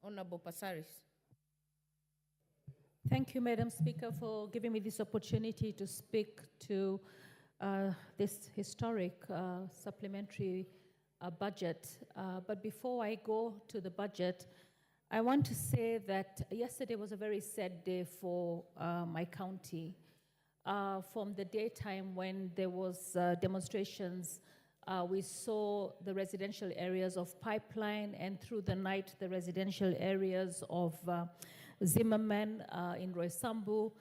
Honorable Passaris. Thank you, Madam Speaker, for giving me this opportunity to speak to this historic supplementary budget. But before I go to the budget, I want to say that yesterday was a very sad day for my county. From the daytime when there was demonstrations, we saw the residential areas of Pipeline, and through the night, the residential areas of Zimmerman in Roysambu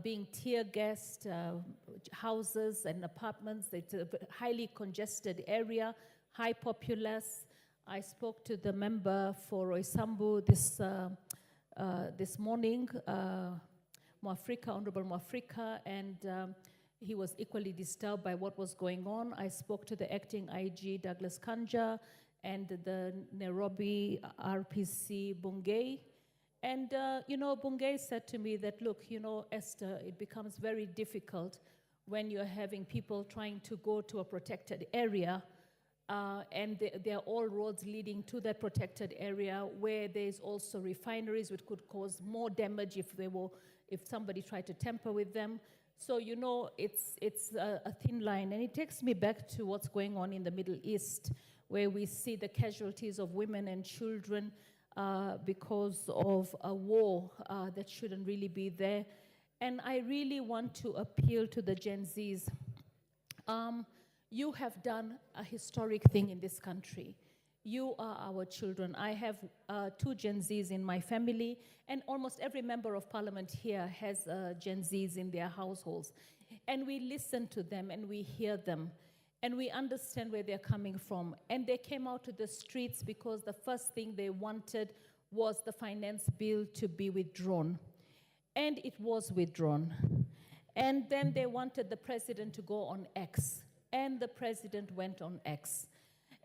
being tear-gassed, houses and apartments. It's a highly congested area, high populace. I spoke to the member for Roysambu this morning, Honorable Mwafrika, and he was equally disturbed by what was going on. I spoke to the acting IG, Douglas Kanja, and the Nairobi RPC, Bungei. And, Bungei said to me that, look, Esther, it becomes very difficult when you're having people trying to go to a protected area, and there are all roads leading to that protected area where there's also refineries which could cause more damage if somebody tried to tamper with them. So, it's a thin line. And it takes me back to what's going on in the Middle East, where we see the casualties of women and children because of a war that shouldn't really be there. And I really want to appeal to the Gen Zs. You have done a historic thing in this country. You are our children. I have 2 Gen Zs in my family, and almost every member of parliament here has Gen Zs in their households. And we listen to them and we hear them. And we understand where they're coming from. And they came out to the streets because the first thing they wanted was the finance bill to be withdrawn. And it was withdrawn. And then they wanted the president to go on X. And the president went on X.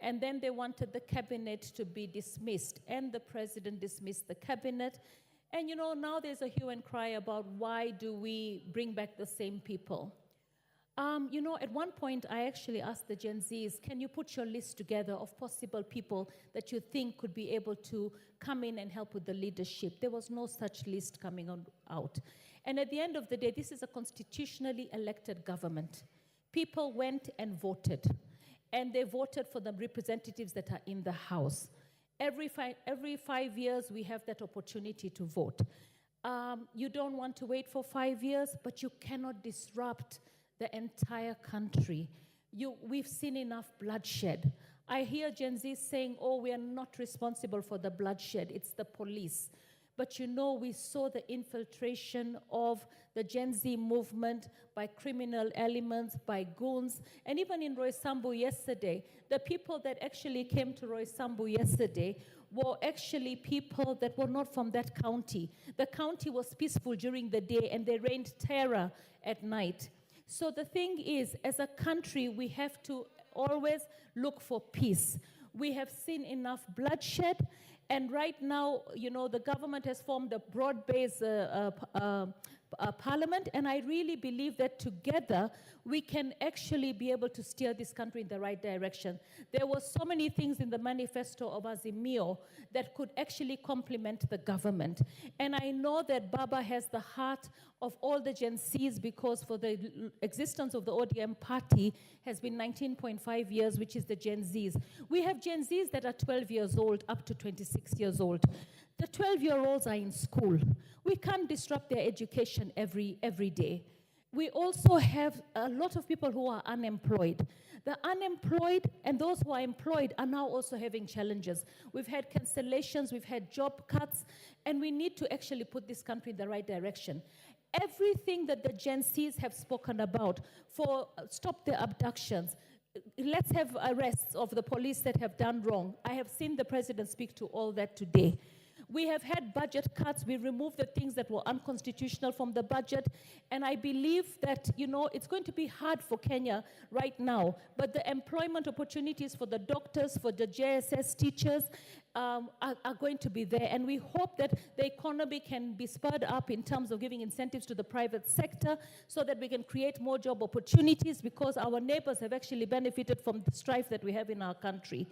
And then they wanted the cabinet to be dismissed. And the president dismissed the cabinet. And now there's a hue and cry about why do we bring back the same people. At one point, I actually asked the Gen Zs, can you put your list together of possible people that you think could be able to come in and help with the leadership? There was no such list coming out. And at the end of the day, this is a constitutionally elected government. People went and voted. And they voted for the representatives that are in the House. Every 5 years, we have that opportunity to vote. You don't want to wait for 5 years, but you cannot disrupt the entire country. We've seen enough bloodshed. I hear Gen Z saying, oh, we are not responsible for the bloodshed, it's the police. But we saw the infiltration of the Gen Z movement by criminal elements, by goons, and even in Roysambu yesterday, the people that actually came to Roysambu yesterday were actually people that were not from that county. The county was peaceful during the day, and they rained terror at night. So the thing is, as a country, we have to always look for peace. We have seen enough bloodshed, and right now, the government has formed a broad-based parliament, and I really believe that together we can actually be able to steer this country in the right direction. There were so many things in the manifesto of Azimio that could actually complement the government. And I know that Baba has the heart of all the Gen Zs, because for the existence of the ODM party has been 19.5 years, which is the Gen Zs. We have Gen Zs that are 12 years old up to 26 years old. The 12-year-olds are in school. We can't disrupt their education every day. We also have a lot of people who are unemployed. The unemployed and those who are employed are now also having challenges. We've had cancellations, we've had job cuts, and we need to actually put this country in the right direction. Everything that the Gen Zs have spoken about for stop the abductions, let's have arrests of the police that have done wrong. I have seen the president speak to all that today. We have had budget cuts. We removed the things that were unconstitutional from the budget. And I believe that, it's going to be hard for Kenya right now. But the employment opportunities for the doctors, for the JSS teachers, are going to be there. And we hope that the economy can be spurred up in terms of giving incentives to the private sector so that we can create more job opportunities, because our neighbors have actually benefited from the strife that we have in our country.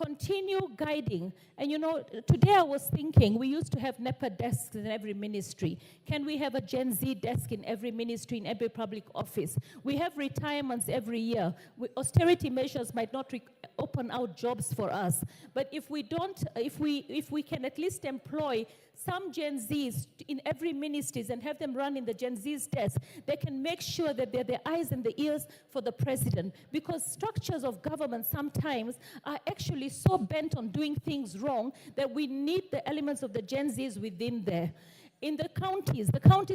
continue guiding. And you know, today I was thinking, we used to have NEPA desks in every ministry. Can we have a Gen Z desk in every ministry, in every public office? We have retirements every year. Austerity measures might not open out jobs for us, but if we can at least employ some Gen Zs in every ministries and have them run in the Gen Z's desk, they can make sure that they're the eyes and the ears for the president. Because structures of government sometimes are actually so bent on doing things wrong that we need the elements of the Gen Zs within there. In the counties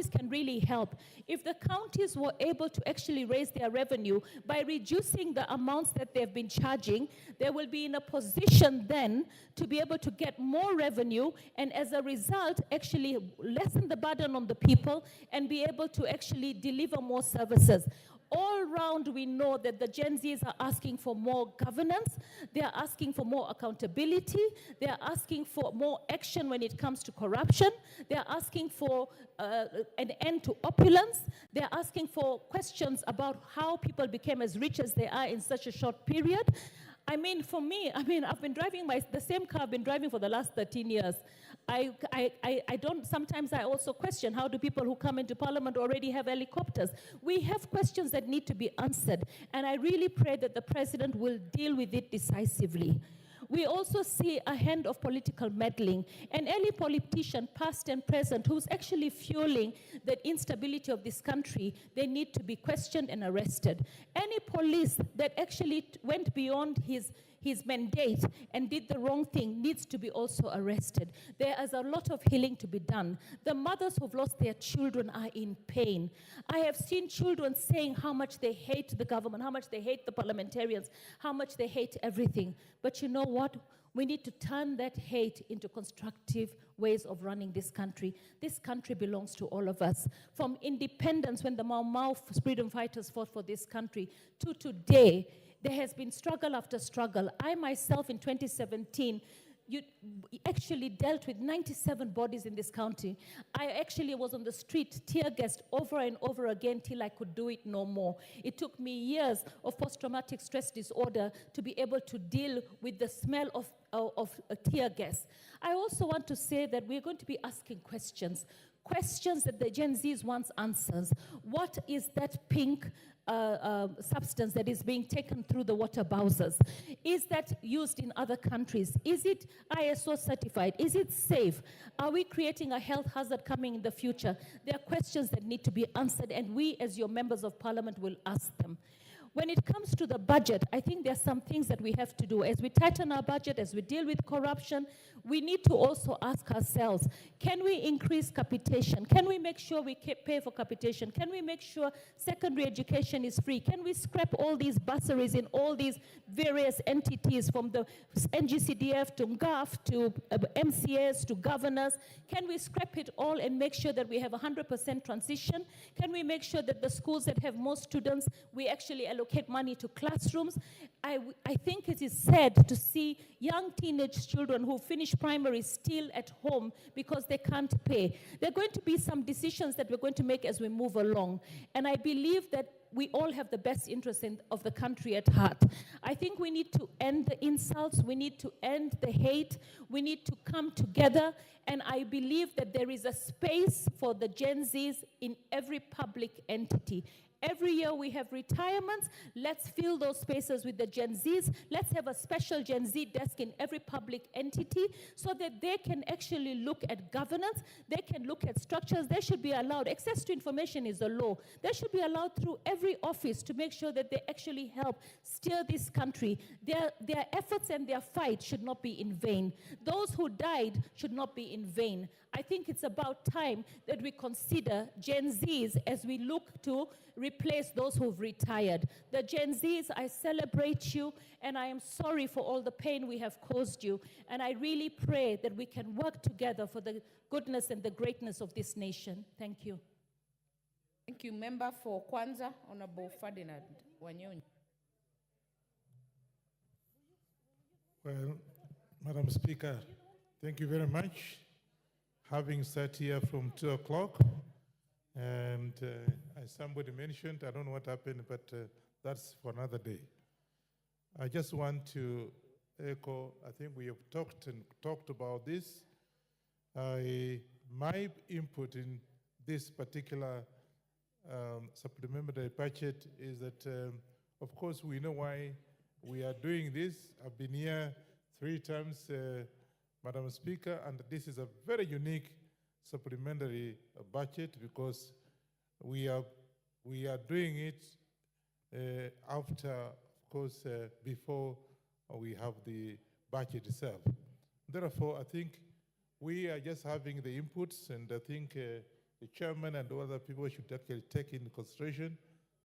can really help. If the counties were able to actually raise their revenue by reducing the amounts that they've been charging, they will be in a position then to be able to get more revenue, and as a result, actually lessen the burden on the people and be able to actually deliver more services. All round, we know that the Gen Zs are asking for more governance, they are asking for more accountability, they are asking for more action when it comes to corruption, they are asking for an end to opulence, they are asking for questions about how people became as rich as they are in such a short period. I mean, for me, I've been driving the same car I've been driving for the last 13 years. Sometimes I also question, how do people who come into parliament already have helicopters? We have questions that need to be answered, and I really pray that the president will deal with it decisively. We also see a hand of political meddling. An early politician, past and present, who's actually fueling the instability of this country, they need to be questioned and arrested. Any police that actually went beyond his mandate and did the wrong thing needs to be also arrested. There is a lot of healing to be done. The mothers who've lost their children are in pain. I have seen children saying how much they hate the government, how much they hate the parliamentarians, how much they hate everything. But you know what? We need to turn that hate into constructive ways of running this country. This country belongs to all of us. From independence, when the Mau Mau freedom fighters fought for this country, to today, there has been struggle after struggle. I myself in 2017 actually dealt with 97 bodies in this county. I actually was on the street, tear gassed over and over again till I could do it no more. It took me years of post-traumatic stress disorder to be able to deal with the smell of tear gas. I also want to say that we're going to be asking questions that the Gen Zs wants answers. What is that pink substance that is being taken through the water bowsers? Is that used in other countries? Is it ISO certified? Is it safe? Are we creating a health hazard coming in the future? There are questions that need to be answered, and we as your members of parliament will ask them. When it comes to the budget, I think there are some things that we have to do. As we tighten our budget, as we deal with corruption, we need to also ask ourselves, can we increase capitation? Can we make sure we pay for capitation? Can we make sure secondary education is free? Can we scrap all these bursaries in all these various entities, from the NGCDF to GAF to MCS to governors? Can we scrap it all and make sure that we have 100% transition? Can we make sure that the schools that have more students, we actually allocate money to classrooms? I think it is sad to see young teenage children who finish primary still at home because they can't pay. There are going to be some decisions that we're going to make as we move along. And I believe that we all have the best interest of the country at heart. I think we need to end the insults. We need to end the hate. We need to come together. And I believe that there is a space for the Gen Zs in every public entity. Every year we have retirements. Let's fill those spaces with the Gen Zs. Let's have a special Gen Z desk in every public entity so that they can actually look at governance. They can look at structures. They should be allowed. Access to information is a law. They should be allowed through every office to make sure that they actually help steer this country. Their efforts and their fight should not be in vain. Those who died should not be in vain. I think it's about time that we consider Gen Zs as we look to replace those who've retired. The Gen Zs, I celebrate you, and I am sorry for all the pain we have caused you. And I really pray that we can work together for the goodness and the greatness of this nation. Thank you. Thank you. Member for Kwanza, Honorable Ferdinand Wanyonyi. Well, Madam Speaker, thank you very much. Having sat here from 2 o'clock, and as somebody mentioned, I don't know what happened, but that's for another day. I just want to ECHO, I think we have talked about this. My input in this particular supplementary budget is that, of course, we know why we are doing this. I've been here 3 times, Madam Speaker, and this is a very unique supplementary budget because we are doing it after, of course, before we have the budget itself. Therefore, I think we are just having the inputs, and I think the chairman and other people should actually take into consideration